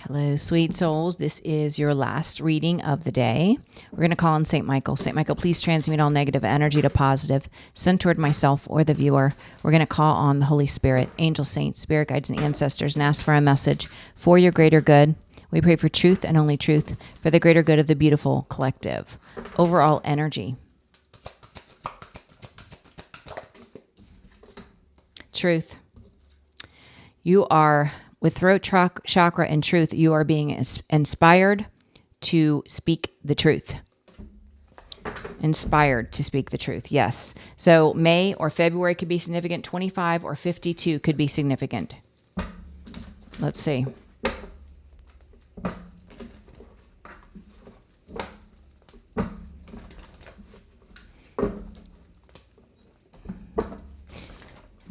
Hello, sweet souls. This is your last reading of the day. We're going to call on St. Michael. St. Michael, please transmute all negative energy to positive, sent toward myself or the viewer. We're going to call on the Holy Spirit, angel saints, spirit guides, and ancestors, and ask for a message for your greater good. We pray for truth and only truth, for the greater good of the beautiful collective. Overall energy. Truth. You are... With throat chakra and truth, you are being inspired to speak the truth. Inspired to speak the truth, yes. So May or February could be significant. 25 or 52 could be significant. Let's see.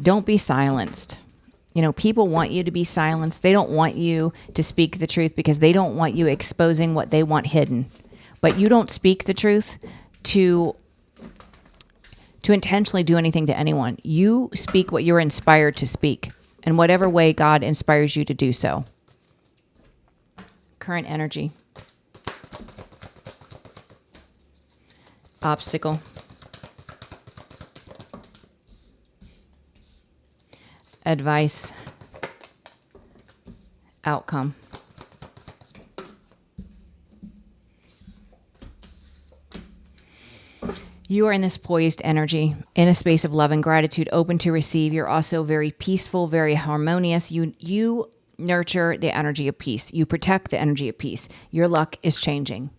Don't be silenced. You know, people want you to be silenced. They don't want you to speak the truth because they don't want you exposing what they want hidden. But you don't speak the truth to intentionally do anything to anyone. You speak what you're inspired to speak in whatever way God inspires you to do so. Current energy. Obstacle. Advice, outcome. You are in this poised energy, in a space of love and gratitude, open to receive. You're also very peaceful, very harmonious. You nurture the energy of peace. You protect the energy of peace. Your luck is changing.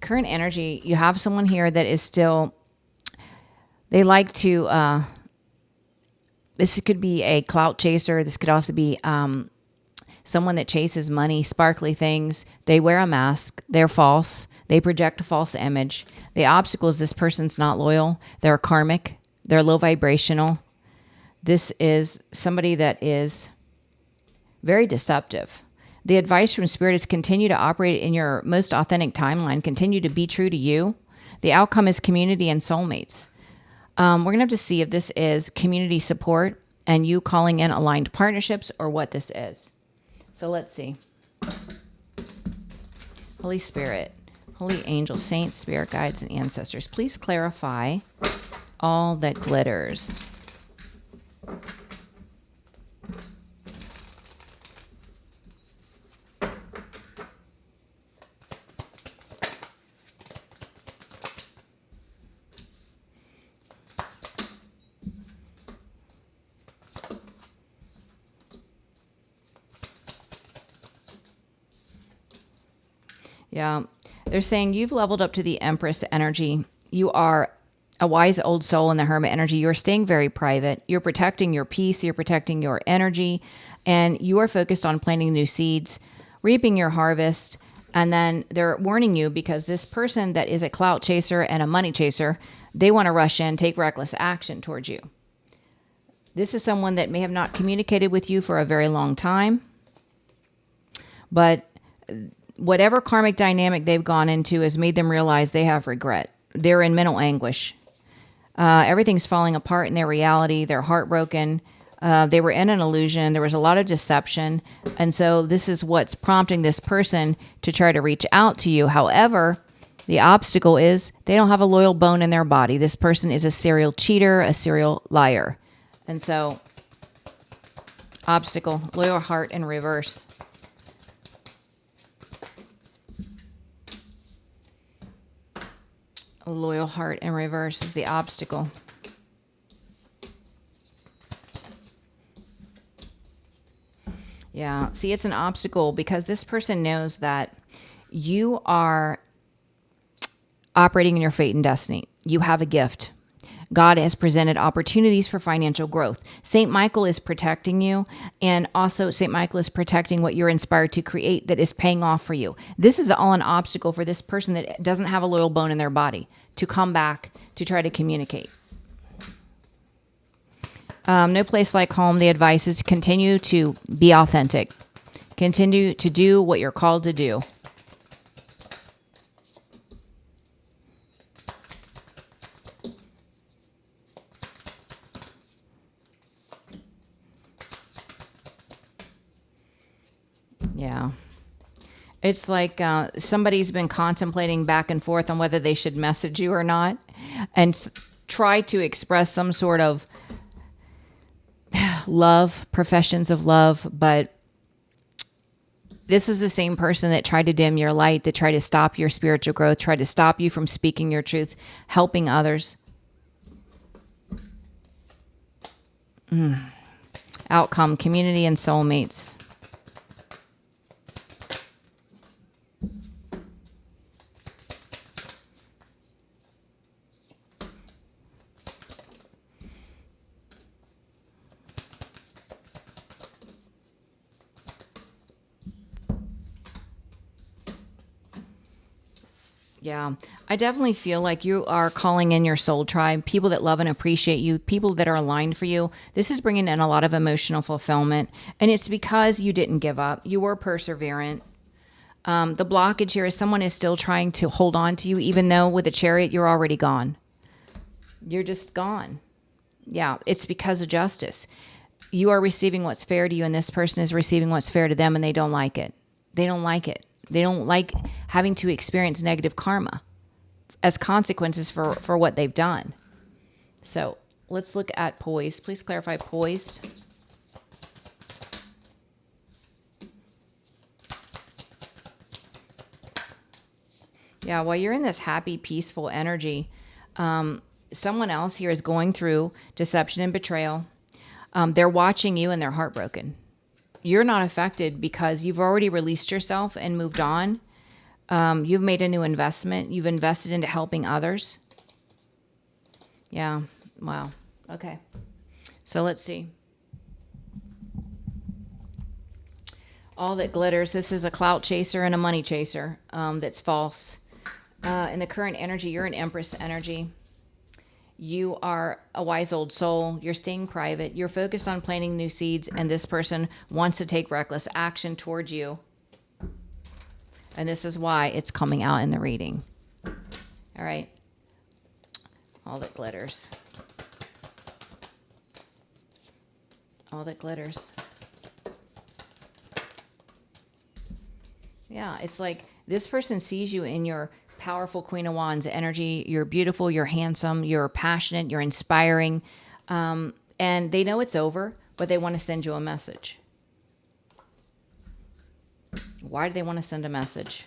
Current energy, you have someone here that is still, they like to... This could be a clout chaser. This could also be someone that chases money, sparkly things. They wear a mask. They're false. They project a false image. The obstacle is this person's not loyal. They're karmic. They're low vibrational. This is somebody that is very deceptive. The advice from Spirit is continue to operate in your most authentic timeline. Continue to be true to you. The outcome is community and soulmates. We're going to have to see if this is community support and you calling in aligned partnerships or what this is. So let's see. Holy Spirit, Holy Angel, Saints, Spirit Guides, and Ancestors, please clarify all that glitters. Yeah, they're saying you've leveled up to the Empress energy. You are a wise old soul in the Hermit energy. You're staying very private. You're protecting your peace. You're protecting your energy. And you are focused on planting new seeds, reaping your harvest. And then they're warning you because this person that is a clout chaser and a money chaser, they want to rush in, take reckless action towards you. This is someone that may have not communicated with you for a very long time. But... whatever karmic dynamic they've gone into has made them realize they have regret. They're in mental anguish. Everything's falling apart in their reality. They're heartbroken. They were in an illusion. There was a lot of deception. And so this is what's prompting this person to try to reach out to you. However, the obstacle is they don't have a loyal bone in their body. This person is a serial cheater, a serial liar. And so, obstacle, loyal heart in reverse. A loyal heart in reverse is the obstacle. Yeah, see, it's an obstacle because this person knows that you are operating in your fate and destiny. You have a gift. God has presented opportunities for financial growth. St. Michael is protecting you, and also St. Michael is protecting what you're inspired to create that is paying off for you. This is all an obstacle for this person that doesn't have a loyal bone in their body to come back to try to communicate. No place like home. The advice is continue to be authentic. Continue to do what you're called to do. Yeah. It's like somebody's been contemplating back and forth on whether they should message you or not, and try to express some sort of love, professions of love. But this is the same person that tried to dim your light, that tried to stop your spiritual growth, tried to stop you from speaking your truth, helping others. Outcome, community, and soulmates. Yeah, I definitely feel like you are calling in your soul tribe, people that love and appreciate you, people that are aligned for you. This is bringing in a lot of emotional fulfillment, and it's because you didn't give up. You were perseverant. The blockage here is someone is still trying to hold on to you, even though with a Chariot, you're already gone. You're just gone. Yeah, it's because of justice. You are receiving what's fair to you, and this person is receiving what's fair to them, and they don't like it. They don't like it. They don't like having to experience negative karma as consequences for what they've done. So let's look at poised. Please clarify poised. Yeah, while you're in this happy, peaceful energy, someone else here is going through deception and betrayal. They're watching you and they're heartbroken. You're not affected because you've already released yourself and moved on. You've made a new investment. You've invested into helping others. Yeah. Wow. Okay. So let's see. All that glitters. This is a clout chaser and a money chaser. That's false. In the current energy, you're an Empress energy. You are a wise old soul. You're staying private. You're focused on planting new seeds, and this person wants to take reckless action towards you. And this is why it's coming out in the reading. All right. All that glitters. All that glitters. Yeah, it's like this person sees you in your powerful Queen of Wands energy. You're beautiful, you're handsome, you're passionate, you're inspiring. And they know it's over, but they want to send you a message. Why do they want to send a message?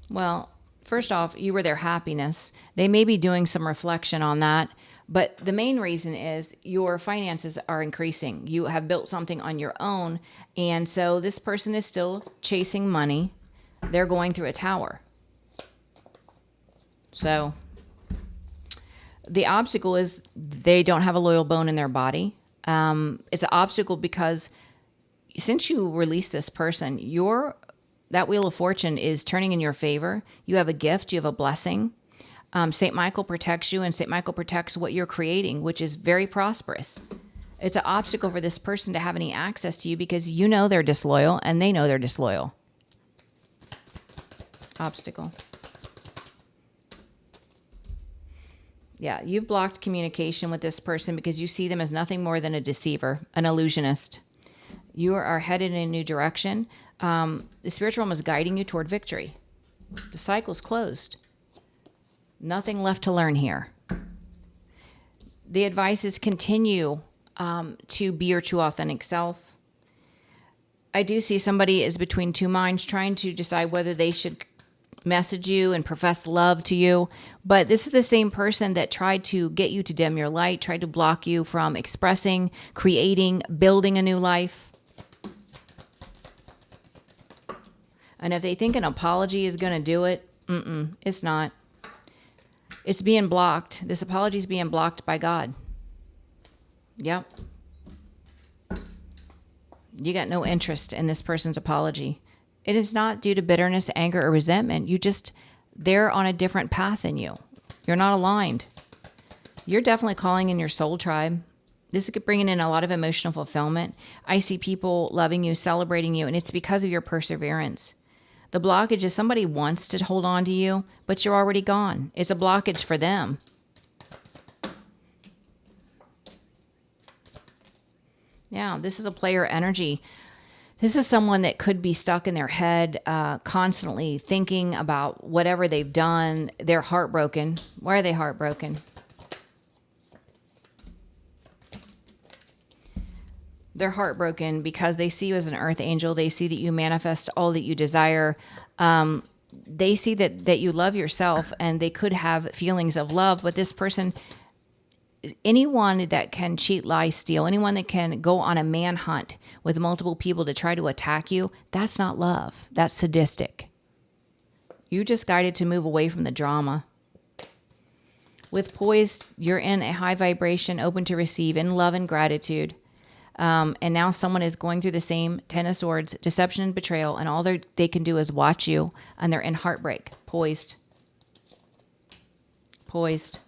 Well, first off, you were their happiness. They may be doing some reflection on that. But the main reason is your finances are increasing. You have built something on your own. And so this person is still chasing money. They're going through a tower. So the obstacle is they don't have a loyal bone in their body. It's an obstacle because since you released this person, that Wheel of Fortune is turning in your favor. You have a gift. You have a blessing. St. Michael protects you, and St. Michael protects what you're creating, which is very prosperous. It's an obstacle for this person to have any access to you because you know they're disloyal and they know they're disloyal. Obstacle. Yeah, you've blocked communication with this person because you see them as nothing more than a deceiver, an illusionist. You are headed in a new direction. The spiritual realm is guiding you toward victory. The cycle's closed. Nothing left to learn here. The advice is continue to be your true authentic self. I do see somebody is between two minds trying to decide whether they should message you and profess love to you. But this is the same person that tried to get you to dim your light, tried to block you from expressing, creating, building a new life. And if they think an apology is going to do it, it's not. It's being blocked. This apology is being blocked by God. Yep. You got no interest in this person's apology. It is not due to bitterness, anger, or resentment. They're on a different path than you. You're not aligned. You're definitely calling in your soul tribe. This is bringing in a lot of emotional fulfillment. I see people loving you, celebrating you, and it's because of your perseverance. The blockage is somebody wants to hold on to you, but you're already gone. It's a blockage for them. Yeah, this is a player energy. This is someone that could be stuck in their head, constantly thinking about whatever they've done. They're heartbroken. Why are they heartbroken? They're heartbroken because they see you as an earth angel. They see that you manifest all that you desire. They see that you love yourself, and they could have feelings of love. But this person, anyone that can cheat, lie, steal, anyone that can go on a manhunt with multiple people to try to attack you, that's not love. That's sadistic. You just guided to move away from the drama. With poised, you're in a high vibration, open to receive, in love and gratitude. And now someone is going through the same Ten of Swords, deception and betrayal, and all they can do is watch you, and they're in heartbreak. Poised. Poised.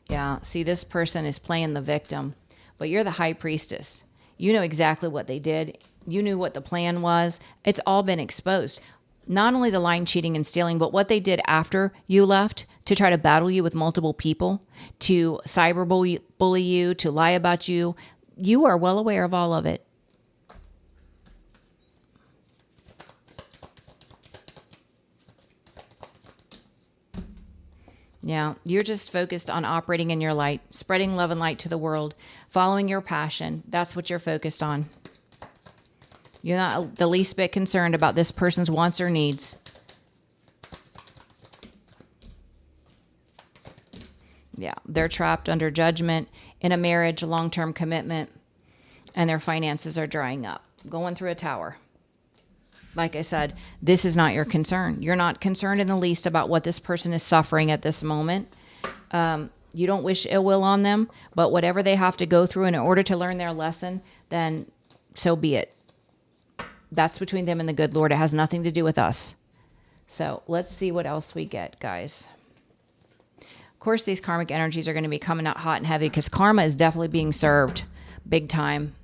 Yeah, see, this person is playing the victim, but you're the high priestess. You know exactly what they did. You knew what the plan was. It's all been exposed. Not only the lying, cheating, and stealing, but what they did after you left to try to battle you with multiple people, to cyberbully you, to lie about you. You are well aware of all of it. Yeah, you're just focused on operating in your light, spreading love and light to the world, following your passion. That's what you're focused on. You're not the least bit concerned about this person's wants or needs. Yeah, they're trapped under judgment in a marriage, long-term commitment, and their finances are drying up, going through a tower. Like I said, this is not your concern. You're not concerned in the least about what this person is suffering at this moment. You don't wish ill will on them, but whatever they have to go through in order to learn their lesson, then so be it. That's between them and the good Lord. It has nothing to do with us. So let's see what else we get, guys. Of course, these karmic energies are going to be coming out hot and heavy because karma is definitely being served big time.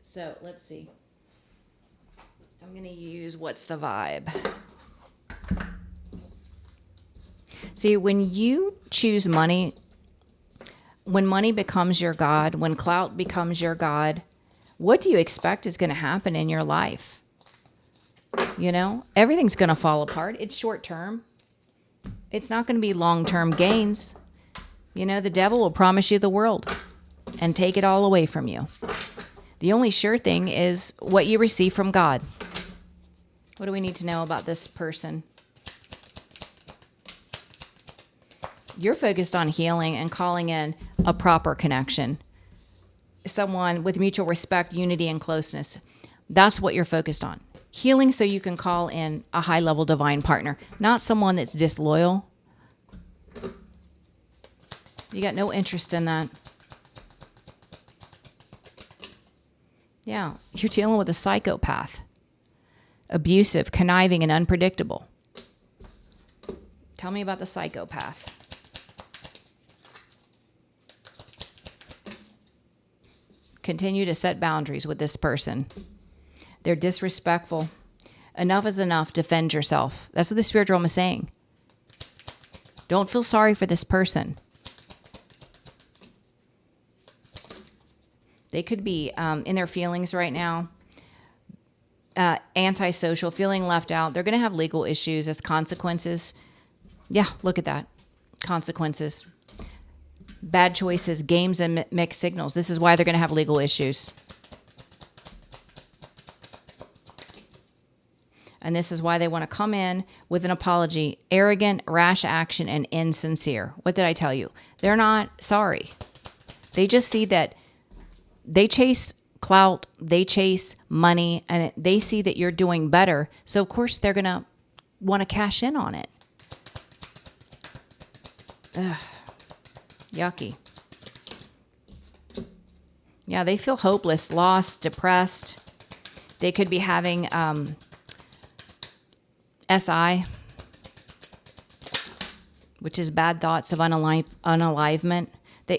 So let's see. I'm going to use what's the vibe. See, when you choose money, when money becomes your God, when clout becomes your God, what do you expect is going to happen in your life? You know, everything's going to fall apart. It's short term. It's not going to be long-term gains. You know, the devil will promise you the world and take it all away from you. The only sure thing is what you receive from God. What do we need to know about this person? You're focused on healing and calling in a proper connection. Someone with mutual respect, unity, and closeness. That's what you're focused on. Healing so you can call in a high-level divine partner, not someone that's disloyal. You got no interest in that. Yeah, you're dealing with a psychopath. Abusive, conniving, and unpredictable. Tell me about the psychopath. Continue to set boundaries with this person. They're disrespectful. Enough is enough. Defend yourself. That's what the spirit realm is saying. Don't feel sorry for this person. They could be in their feelings right now. Antisocial, feeling left out. They're going to have legal issues as consequences. Yeah, look at that. Consequences. Bad choices, games, and mixed signals. This is why they're going to have legal issues. And this is why they want to come in with an apology. Arrogant, rash action, and insincere. What did I tell you? They're not sorry. They just see that they chase clout, they chase money, and they see that you're doing better. So, of course, they're going to want to cash in on it. Ugh. Yucky. Yeah, they feel hopeless, lost, depressed. They could be having SI, which is bad thoughts of unalivement,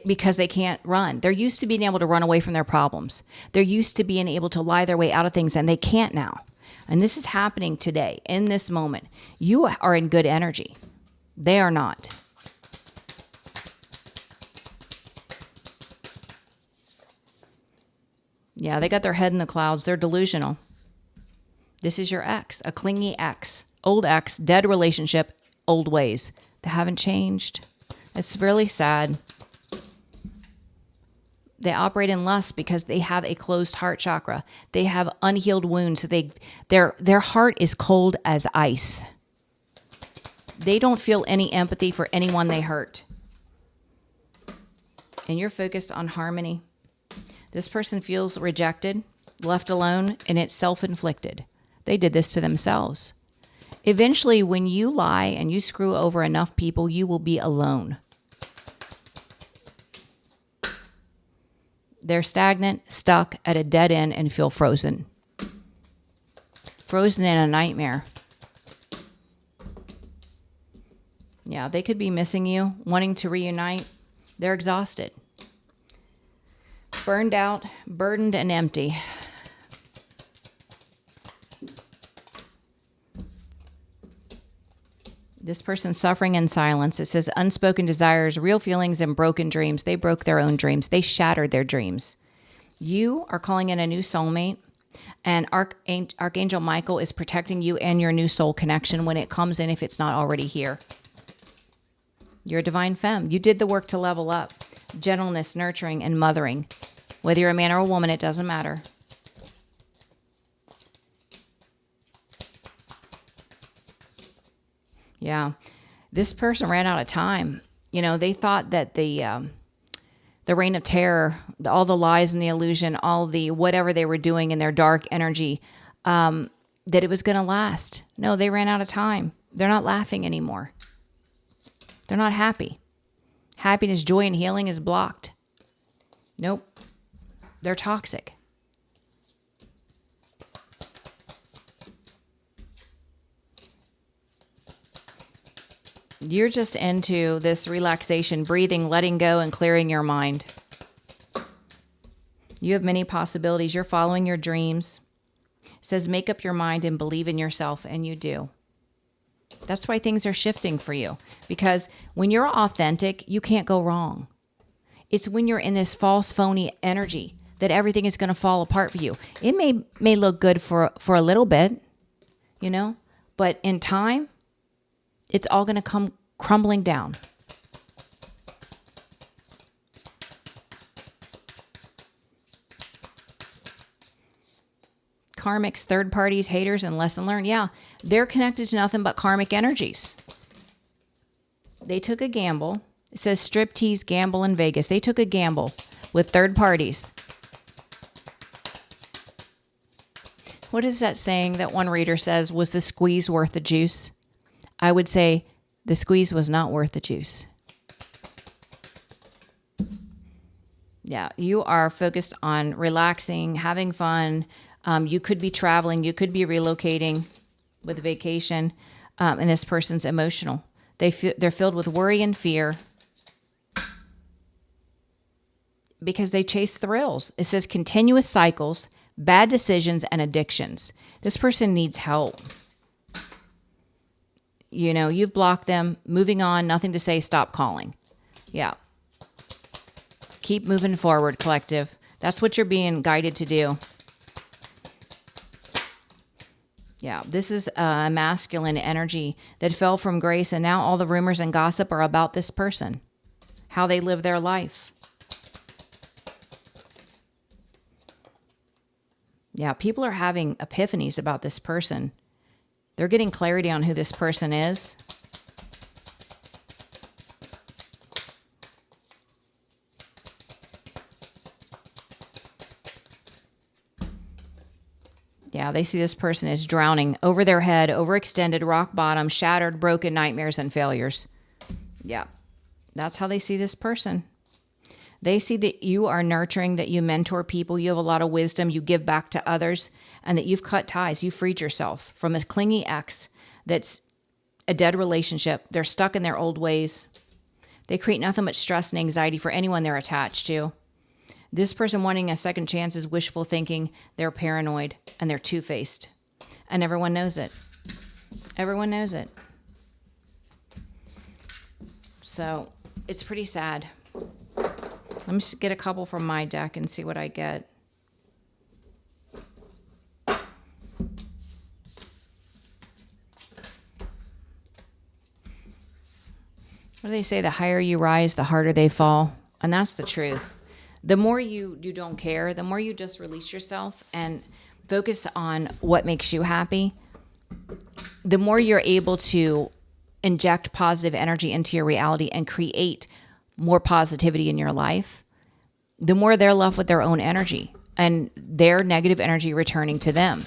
because they can't run. They're used to being able to run away from their problems. They're used to being able to lie their way out of things, and they can't now. And this is happening today, in this moment. You are in good energy. They are not. Yeah, they got their head in the clouds. They're delusional. This is your ex, a clingy ex, old ex, dead relationship, old ways. They haven't changed. It's really sad. They operate in lust because they have a closed heart chakra. They have unhealed wounds. So their heart is cold as ice. They don't feel any empathy for anyone they hurt. And you're focused on harmony. This person feels rejected, left alone, and it's self-inflicted. They did this to themselves. Eventually, when you lie and you screw over enough people, you will be alone. They're stagnant, stuck at a dead end, and feel frozen. Frozen in a nightmare. Yeah, they could be missing you, wanting to reunite. They're exhausted. Burned out, burdened, and empty. This person's suffering in silence. It says unspoken desires, real feelings, and broken dreams. They broke their own dreams. They shattered their dreams. You are calling in a new soulmate, and Archangel Michael is protecting you and your new soul connection when it comes in, if it's not already here. You're a divine femme. You did the work to level up. Gentleness, nurturing, and mothering. Whether you're a man or a woman, it doesn't matter. Yeah. This person ran out of time. You know, they thought that the reign of terror, all the lies and the illusion, all the whatever they were doing in their dark energy, that it was going to last. No, they ran out of time. They're not laughing anymore. They're not happy. Happiness, joy, and healing is blocked. Nope. They're toxic. You're just into this relaxation, breathing, letting go, and clearing your mind. You have many possibilities. You're following your dreams. It says make up your mind and believe in yourself, and you do. That's why things are shifting for you. Because when you're authentic, you can't go wrong. It's when you're in this false, phony energy that everything is going to fall apart for you. It may look good for a little bit, you know, but in time, it's all going to come crumbling down. Karmics, third parties, haters, and lesson learned. Yeah, they're connected to nothing but karmic energies. They took a gamble. It says striptease, gamble in Vegas. They took a gamble with third parties. What is that saying that one reader says, was the squeeze worth the juice? I would say the squeeze was not worth the juice. Yeah, you are focused on relaxing, having fun. You could be traveling. You could be relocating with a vacation. And this person's emotional. They're filled with worry and fear because they chase thrills. It says continuous cycles, bad decisions, and addictions. This person needs help. You know, you've blocked them. Moving on. Nothing to say. Stop calling. Yeah. Keep moving forward, collective. That's what you're being guided to do. Yeah, this is a masculine energy that fell from grace, and now all the rumors and gossip are about this person, how they live their life. Yeah, people are having epiphanies about this person. They're getting clarity on who this person is. Yeah, they see this person as drowning over their head, overextended, rock bottom, shattered, broken, nightmares, and failures. Yeah, that's how they see this person. They see that you are nurturing, that you mentor people, you have a lot of wisdom, you give back to others, and that you've cut ties, you freed yourself from a clingy ex that's a dead relationship. They're stuck in their old ways. They create nothing but stress and anxiety for anyone they're attached to. This person wanting a second chance is wishful thinking. They're paranoid and they're two-faced. And everyone knows it. Everyone knows it. So it's pretty sad. Let me just get a couple from my deck and see what I get. What do they say? The higher you rise, the harder they fall. And that's the truth. The more you don't care, the more you just release yourself and focus on what makes you happy, the more you're able to inject positive energy into your reality and create more positivity in your life, the more they're left with their own energy and their negative energy returning to them.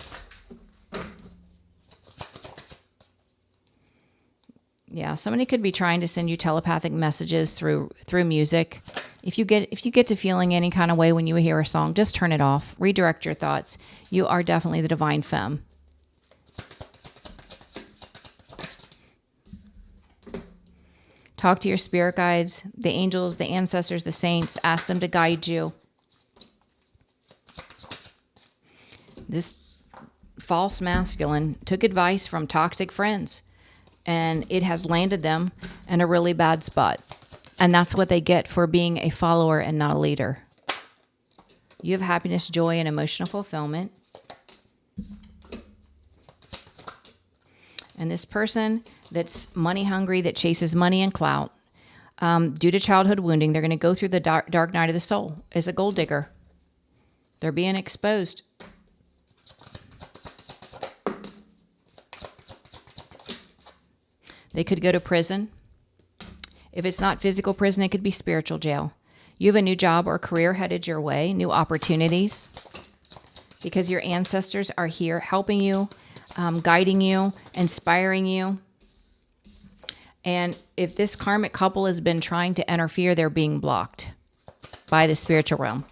Yeah, somebody could be trying to send you telepathic messages through music. If you get to feeling any kind of way when you hear a song, just turn it off. Redirect your thoughts. You are definitely the divine femme. Talk to your spirit guides, the angels, the ancestors, the saints. Ask them to guide you. This false masculine took advice from toxic friends, and it has landed them in a really bad spot. And that's what they get for being a follower and not a leader. You have happiness, joy, and emotional fulfillment. And this person that's money hungry, that chases money and clout, due to childhood wounding, they're going to go through the dark night of the soul as a gold digger. They're being exposed. They could go to prison. If it's not physical prison, it could be spiritual jail. You have a new job or career headed your way, new opportunities, because your ancestors are here helping you, guiding you, inspiring you. And if this karmic couple has been trying to interfere, they're being blocked by the spiritual realm.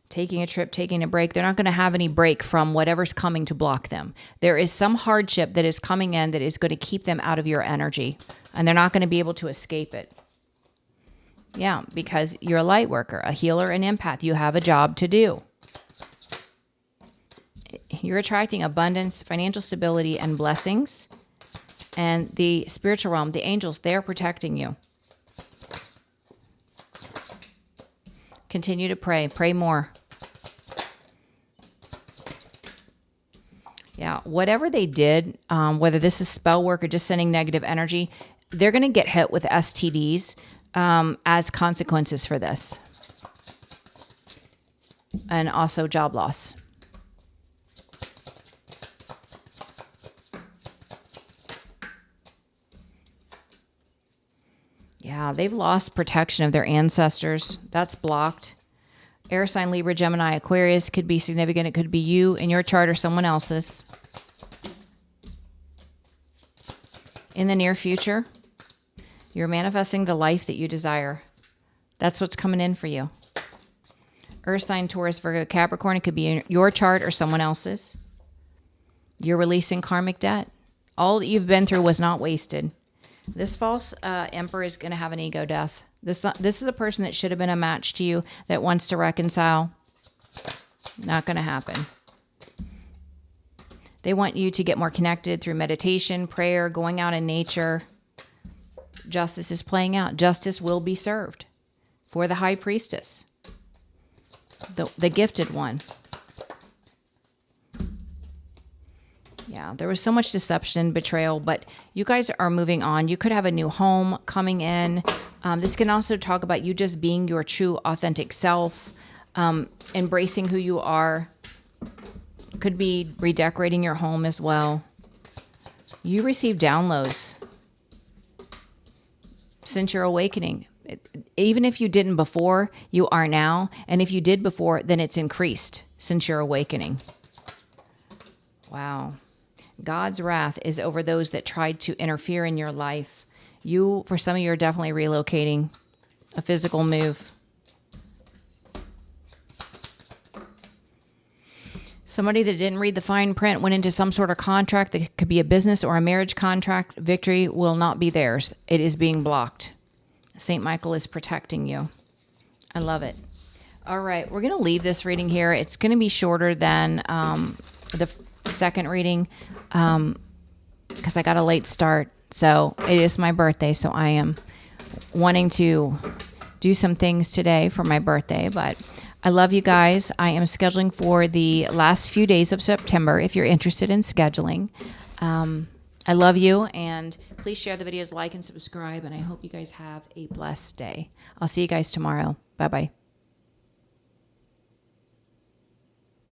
Taking a trip, taking a break. They're not going to have any break from whatever's coming to block them. There is some hardship that is coming in that is going to keep them out of your energy, and they're not going to be able to escape it. Yeah, because you're a light worker, a healer, an empath. You have a job to do. You're attracting abundance, financial stability, and blessings. And the spiritual realm, the angels, they're protecting you. Continue to pray. Pray more. Yeah, whatever they did, whether this is spell work or just sending negative energy, they're going to get hit with STDs as consequences for this. And also job loss. Yeah, they've lost protection of their ancestors. That's blocked. Air sign, Libra, Gemini, Aquarius could be significant. It could be you in your chart or someone else's. In the near future, you're manifesting the life that you desire. That's what's coming in for you. Earth sign, Taurus, Virgo, Capricorn. It could be in your chart or someone else's. You're releasing karmic debt. All that you've been through was not wasted. This false emperor is going to have an ego death. This is a person that should have been a match to you that wants to reconcile. Not going to happen. They want you to get more connected through meditation, prayer, going out in nature. Justice is playing out. Justice will be served for the high priestess, the gifted one. Yeah, there was so much deception and betrayal, but you guys are moving on. You could have a new home coming in. This can also talk about you just being your true, authentic self, embracing who you are. Could be redecorating your home as well. You receive downloads since your awakening. Even if you didn't before, you are now. And if you did before, then it's increased since your awakening. Wow. God's wrath is over those that tried to interfere in your life. For some of you, are definitely relocating, a physical move. Somebody that didn't read the fine print went into some sort of contract that could be a business or a marriage contract. Victory will not be theirs. It is being blocked. St. Michael is protecting you. I love it. All right, we're going to leave this reading here. It's going to be shorter than the second reading because I got a late start. So it is my birthday, so I am wanting to do some things today for my birthday, but I love you guys. I am scheduling for the last few days of September if you're interested in scheduling. I love you, and please share the videos, like, and subscribe, and I hope you guys have a blessed day. I'll see you guys tomorrow. Bye-bye.